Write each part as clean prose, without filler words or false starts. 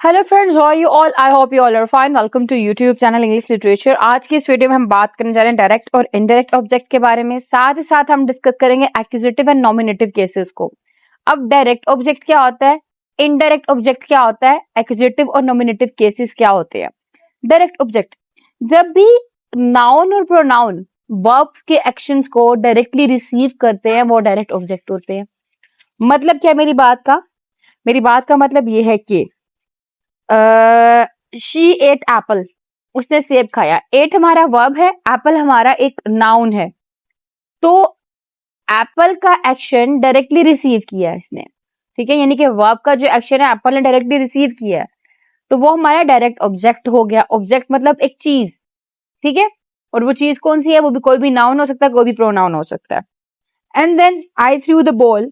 Hello friends, how are you all? I hope you all are fine. Welcome to YouTube channel English literature. आज की इस video में हम बात करने जा रहे हैं डायरेक्ट और इनडायरेक्ट ऑब्जेक्ट के बारे में। साथ ही साथ हम डिस्कस करेंगे एक्यूजेटिव एंड नॉमिनेटिव केसेस को। अब डायरेक्ट ऑब्जेक्ट क्या होता है, इनडायरेक्ट ऑब्जेक्ट क्या होता है, एक्यूजेटिव और नॉमिनेटिव केसेस क्या होते हैं। डायरेक्ट ऑब्जेक्ट, जब भी नाउन और प्रोनाउन वर्ब्स के एक्शंस को डायरेक्टली रिसीव करते हैं वो डायरेक्ट ऑब्जेक्ट होते हैं। मतलब क्या मेरी बात का मतलब ये है कि शी एट एप्पल, उसने सेब खाया। एट हमारा वर्ब है, एप्पल हमारा एक नाउन है। तो एप्पल का एक्शन डायरेक्टली रिसीव किया है इसने, ठीक है, यानी कि वर्ब का जो एक्शन है एप्पल ने डायरेक्टली रिसीव किया है, तो वो हमारा डायरेक्ट ऑब्जेक्ट हो गया। ऑब्जेक्ट मतलब एक चीज, ठीक है, और वो चीज कौन सी है, वो भी कोई भी नाउन हो सकता है, कोई भी प्रोनाउन हो सकता है। And then I threw the ball,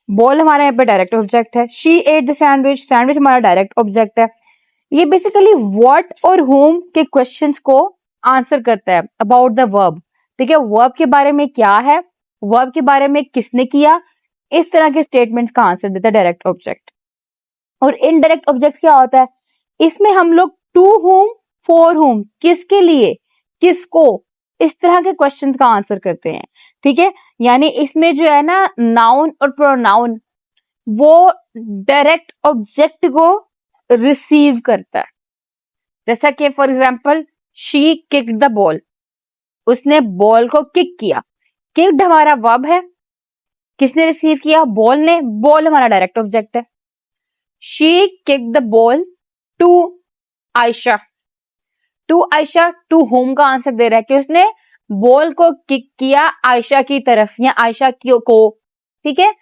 ball हमारा यहाँ पे डायरेक्ट ऑब्जेक्ट है। She ate the sandwich, sandwich हमारा डायरेक्ट ऑब्जेक्ट है। ये बेसिकली व्हाट और होम के क्वेश्चंस को आंसर करता है अबाउट द वर्ब, ठीक है। वर्ब के बारे में क्या है, वर्ब के बारे में किसने किया, इस तरह के स्टेटमेंट्स का आंसर देता है डायरेक्ट ऑब्जेक्ट। और इनडायरेक्ट ऑब्जेक्ट क्या होता है, इसमें हम लोग टू होम, फॉर होम, किसके लिए, किसको, इस तरह के क्वेश्चंस का आंसर करते हैं, ठीक है। यानी इसमें जो है ना नाउन और प्रोनाउन वो डायरेक्ट ऑब्जेक्ट को रिसीव करता है। जैसा कि for example she kicked the ball, उसने बॉल को किक किया। किक्ड हमारा वर्ब है, किसने रिसीव किया, बॉल ने। बॉल हमारा डायरेक्ट ऑब्जेक्ट है। She kicked the ball to Ayesha, to Ayesha, to whom का आंसर दे रहा है कि उसने बॉल को किक किया आयशा की तरफ या आयशा को, ठीक है।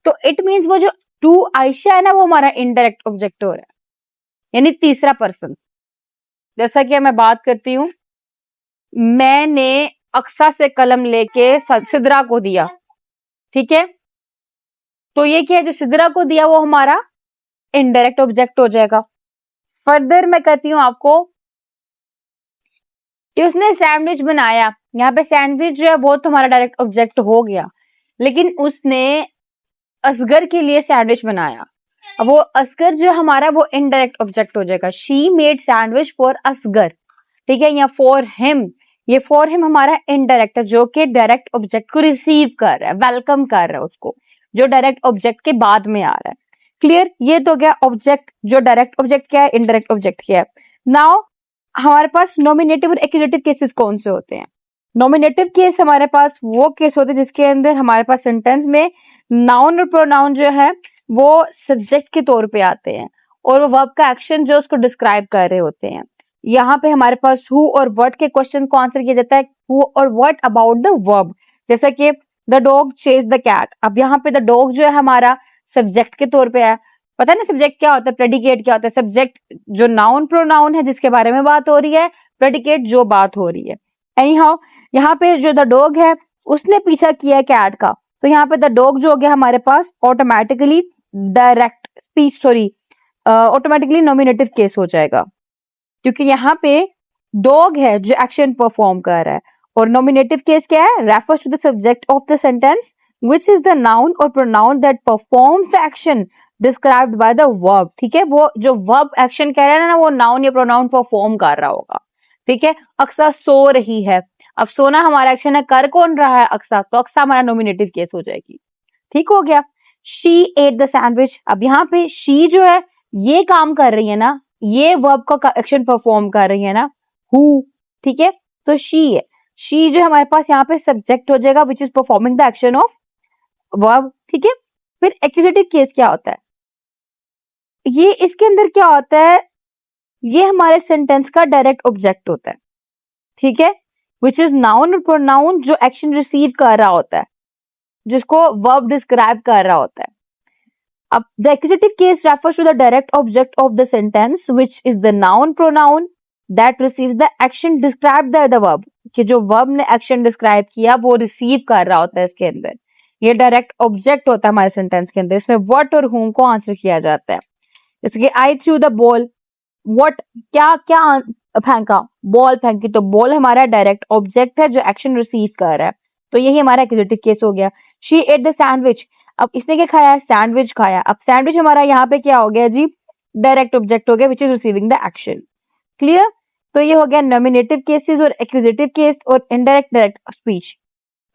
तो इट मींस वो जो टू आयशा है ना वो हमारा इनडायरेक्ट ऑब्जेक्ट हो रहा है, यानी तीसरा पर्सन। जैसा कि मैं बात करती हूँ, मैंने अक्सा से कलम लेके सिद्रा को दिया, ठीक है। तो ये क्या है, जो सिद्रा को दिया वो हमारा इनडायरेक्ट ऑब्जेक्ट हो जाएगा। फर्दर मैं कहती हूँ आपको कि उसने सैंडविच बनाया, यहाँ पे सैंडविच जो है वो तो हमारा डायरेक्ट ऑब्जेक्ट हो गया, लेकिन उसने असगर के लिए सैंडविच बनाया। अब वो असगर जो हमारा वो इनडायरेक्ट ऑब्जेक्ट हो जाएगा। She made sandwich for Asgar, ठीक है, या फॉर हिम। ये फॉर हिम हमारा इनडायरेक्ट है जो कि डायरेक्ट ऑब्जेक्ट को रिसीव कर रहा है, वेलकम कर रहा है उसको, जो डायरेक्ट ऑब्जेक्ट के बाद में आ रहा है। क्लियर, ये तो गया ऑब्जेक्ट, जो डायरेक्ट ऑब्जेक्ट क्या है, इनडायरेक्ट ऑब्जेक्ट क्या है। नाउ हमारे पास नॉमिनेटिव और एक्यूजेटिव केसेस कौन से होते हैं। नॉमिनेटिव केस हमारे पास वो केस होते हैं जिसके अंदर हमारे पास सेंटेंस में नाउन और प्रोनाउन जो है वो सब्जेक्ट के तौर पे आते हैं और वो वर्ब का एक्शन जो उसको डिस्क्राइब कर रहे होते हैं। यहाँ पे हमारे पास हु और व्हाट के क्वेश्चन को आंसर किया जाता है, हु और व्हाट अबाउट द वर्ब। जैसा कि the dog chase the cat, अब यहाँ पे द डॉग जो है हमारा सब्जेक्ट के तौर पे है। पता है ना सब्जेक्ट क्या होता है, प्रेडिकेट क्या होता है। सब्जेक्ट जो नाउन प्रोनाउन है जिसके बारे में बात हो रही है, प्रेडिकेट जो बात हो रही है। एनी हाउ यहाँ पे जो द डॉग है उसने पीछा किया है कैट का, तो यहाँ पे द डॉग जो हो गया हमारे पास automatically direct speech, sorry, automatically nominative case हो जाएगा, क्योंकि यहाँ पे डॉग है जो एक्शन परफॉर्म कर रहा है। और नॉमिनेटिव केस क्या है, refers to the subject of the sentence which is the noun और pronoun that performs the action described by the verb, ठीक है। वो जो वर्ब एक्शन कह रहा है ना वो नाउन या प्रोनाउन परफॉर्म कर रहा होगा, ठीक है। अक्सा सो रही है, अब सोना हमारा एक्शन है, कर कौन रहा है, अक्सा, तो अक्सा हमारा नॉमिनेटिव केस हो जाएगी, ठीक हो गया। शी एट द सैंडविच, अब यहाँ पे शी जो है ये काम कर रही है ना, ये वर्ब का एक्शन परफॉर्म कर रही है ना, हु, ठीक है, तो शी है। शी जो हमारे पास यहाँ पे सब्जेक्ट हो जाएगा which is performing the action of verb, ठीक है। फिर एक्यूजेटिव केस क्या होता है, ये इसके अंदर क्या होता है, ये हमारे सेंटेंस का डायरेक्ट ऑब्जेक्ट होता है, ठीक है, विच इज नाउन और प्रोनाउन जो एक्शन रिसीव कर रहा होता है, जिसको वर्ब डिस्क्राइब कर रहा होता है। अब the accusative case refers to the direct object of the sentence which is the noun pronoun that receives the action described by the verb, कि जो वर्ब ने एक्शन डिस्क्राइब किया वो रिसीव कर रहा होता है इसके अंदर। ये डायरेक्ट ऑब्जेक्ट होता है हमारे सेंटेंस के अंदर। इसमें व्हाट और हुम को आंसर किया जाता है। जैसे कि आई थ्रू द बॉल, व्हाट क्या क्या फेंका, बॉल फेंकी, तो बॉल हमारा डायरेक्ट ऑब्जेक्ट है जो एक्शन रिसीव कर रहा है, तो यही हमारा एक्यूजेटिव केस हो गया। शी एट द सैंडविच, अब इसने क्या खाया, सैंडविच खाया। अब सैंडविच हमारा यहाँ पे क्या हो गया जी, डायरेक्ट ऑब्जेक्ट हो गया which is receiving the action. Clear? तो ये हो गया नॉमिनेटिव केसेस और एक्यूजेटिव केस और इनडायरेक्ट डायरेक्ट स्पीच।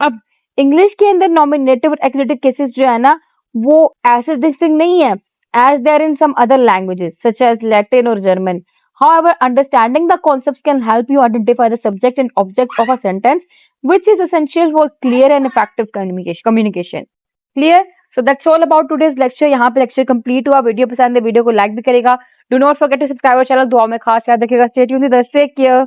अब इंग्लिश के अंदर नॉमिनेटिव और एक्यूजेटिव केसेस जो है ना वो ऐसे डिस्टिंक्ट नहीं है as they are in some other languages such as Latin or German. However, understanding the concepts can help you identify the subject and object of a sentence, which is essential for clear and effective communication. Clear? So that's all about today's lecture. यहाँ पे lecture complete हुआ। Video पसंद है video को like भी करेगा। Do not forget to subscribe our channel। दुआ में खास याद रखिएगा। Stay tuned with us. Take care.